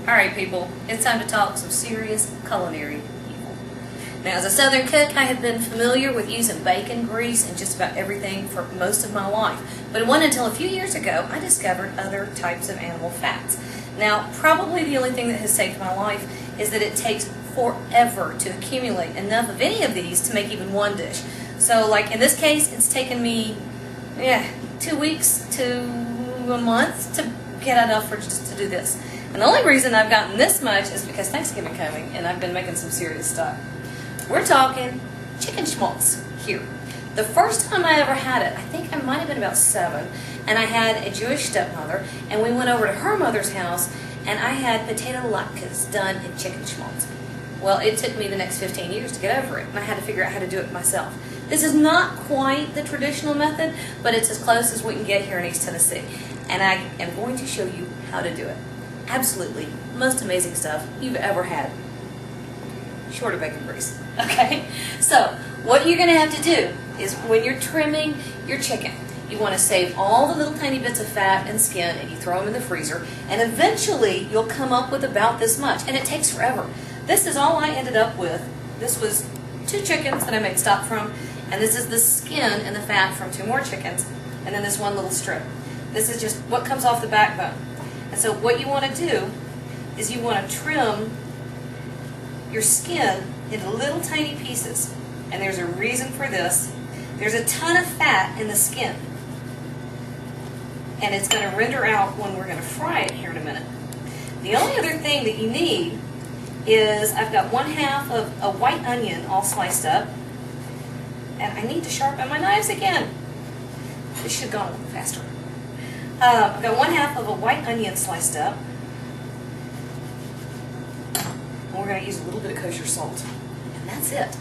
Alright people, it's time to talk some serious culinary evil. Now as a Southern cook, I have been familiar with using bacon grease in just about everything for most of my life. But it wasn't until a few years ago I discovered other types of animal fats. Now probably the only thing that has saved my life is that it takes forever to accumulate enough of any of these to make even one dish. So like in this case, it's taken me 2 weeks to a month to get enough for just to do this. And the only reason I've gotten this much is because Thanksgiving coming and I've been making some serious stuff. We're talking chicken schmaltz here. The first time I ever had it, I think I might have been about 7, and I had a Jewish stepmother, and we went over to her mother's house, and I had potato latkes done in chicken schmaltz. Well, it took me the next 15 years to get over it, and I had to figure out how to do it myself. This is not quite the traditional method, but it's as close as we can get here in East Tennessee, and I am going to show you how to do it. Absolutely most amazing stuff you've ever had, short of bacon grease. Okay, so what you're going to have to do is when you're trimming your chicken, you want to save all the little tiny bits of fat and skin and you throw them in the freezer, and eventually you'll come up with about this much, and it takes forever. This is all I ended up with. This was 2 chickens that I made stock from, and this is the skin and the fat from 2 more chickens, and then this one little strip. This is just what comes off the backbone. And so what you want to do is you want to trim your skin into little tiny pieces. And there's a reason for this. There's a ton of fat in the skin. And it's going to render out when we're going to fry it here in a minute. The only other thing that you need is I've got 1/2 of a white onion all sliced up. And I need to sharpen my knives again. This should have gone a little faster. I've got 1/2 of a white onion sliced up. And we're going to use a little bit of kosher salt. And that's it.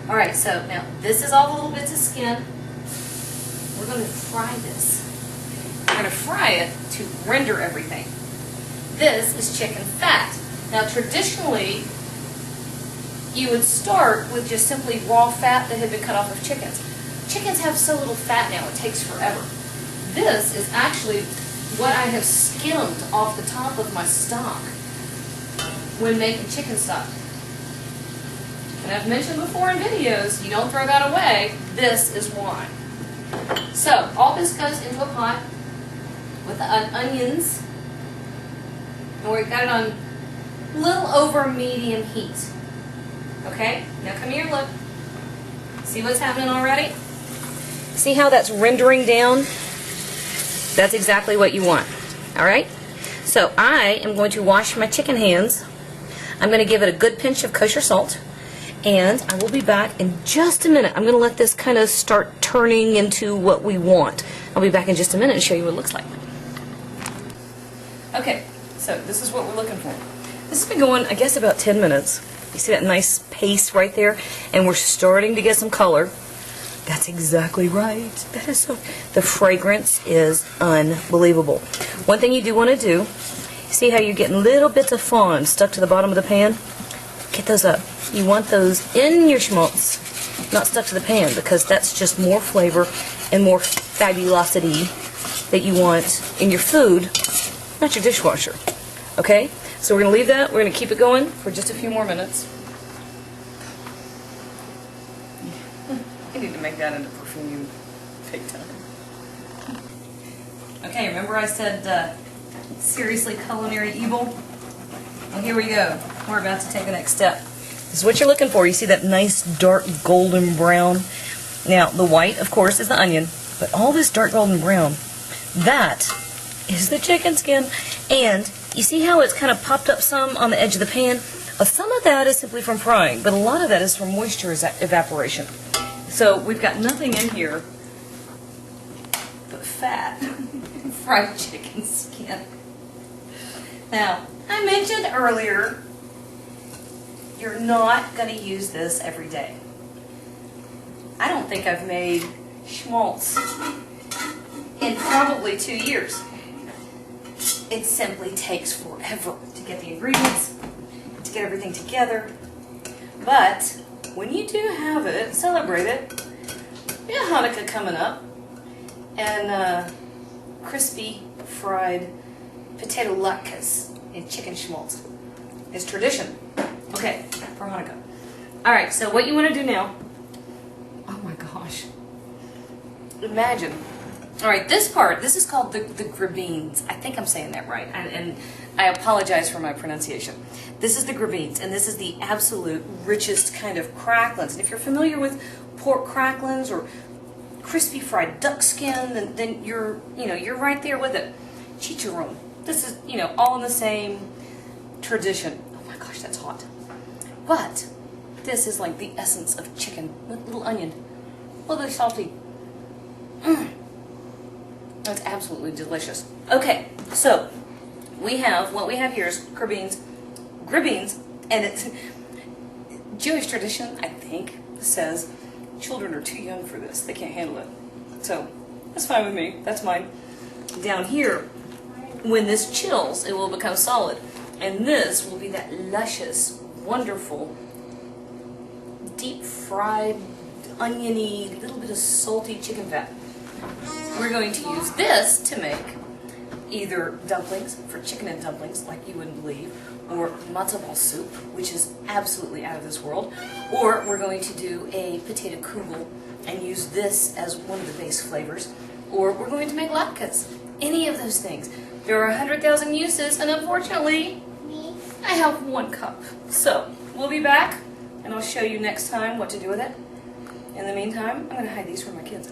Alright, so now this is all the little bits of skin. We're going to fry this. We're going to fry it to render everything. This is chicken fat. Now traditionally, you would start with just simply raw fat that had been cut off of chickens. Chickens have so little fat now, it takes forever. This is actually what I have skimmed off the top of my stock when making chicken stock. And I've mentioned before in videos, you don't throw that away. This is why. So, all this goes into a pot with the onions. And we've got it on a little over medium heat. Okay? Now come here, look. See what's happening already? See how that's rendering down? That's exactly what you want. Alright? So I am going to wash my chicken hands. I'm going to give it a good pinch of kosher salt. And I will be back in just a minute. I'm going to let this kind of start turning into what we want. I'll be back in just a minute and show you what it looks like. Okay, so this is what we're looking for. This has been going, I guess, about 10 minutes. You see that nice paste right there? And we're starting to get some color. That's exactly right. That is so... The fragrance is unbelievable. One thing you do want to do, see how you're getting little bits of fond stuck to the bottom of the pan? Get those up. You want those in your schmaltz, not stuck to the pan, because that's just more flavor and more fabulosity that you want in your food, not your dishwasher. Okay? So we're going to leave that. We're going to keep it going for just a few more minutes. I need to make that into perfume big time. Okay, remember I said seriously culinary evil? Well, here we go. We're about to take the next step. This is what you're looking for. You see that nice dark golden brown? Now, the white, of course, is the onion, but all this dark golden brown, that is the chicken skin. And you see how it's kind of popped up some on the edge of the pan? Some of that is simply from frying, but a lot of that is from moisture evaporation. So we've got nothing in here but fat. Fried chicken skin. Now, I mentioned earlier, you're not going to use this every day. I don't think I've made schmaltz in probably 2 years. It simply takes forever to get the ingredients, to get everything together. But when you do have it, celebrate it. We have Hanukkah coming up, and crispy fried potato latkes and chicken schmaltz. It's tradition. Okay, for Hanukkah. All right, so what you want to do now, oh my gosh, imagine. All right, this part, this is called the grabines. I think I'm saying that right, and I apologize for my pronunciation. This is the grabines, and this is the absolute richest kind of cracklins. And if you're familiar with pork cracklins or crispy fried duck skin, then you're right there with it. Chicharron. This is, all in the same tradition. Oh my gosh, that's hot. But this is like the essence of chicken with little onion. A little bit salty. That's absolutely delicious. Okay, so what we have here is grabines, and it's Jewish tradition, I think, says children are too young for this. They can't handle it. So that's fine with me. That's mine. Down here, when this chills, it will become solid. And this will be that luscious, wonderful, deep fried, oniony, little bit of salty chicken fat. We're going to use this to make either dumplings, for chicken and dumplings, like you wouldn't believe, or matzo ball soup, which is absolutely out of this world, or we're going to do a potato kugel and use this as one of the base flavors, or we're going to make latkes. Any of those things. There are 100,000 uses, and unfortunately, I have 1 cup. So, we'll be back, and I'll show you next time what to do with it. In the meantime, I'm going to hide these from my kids.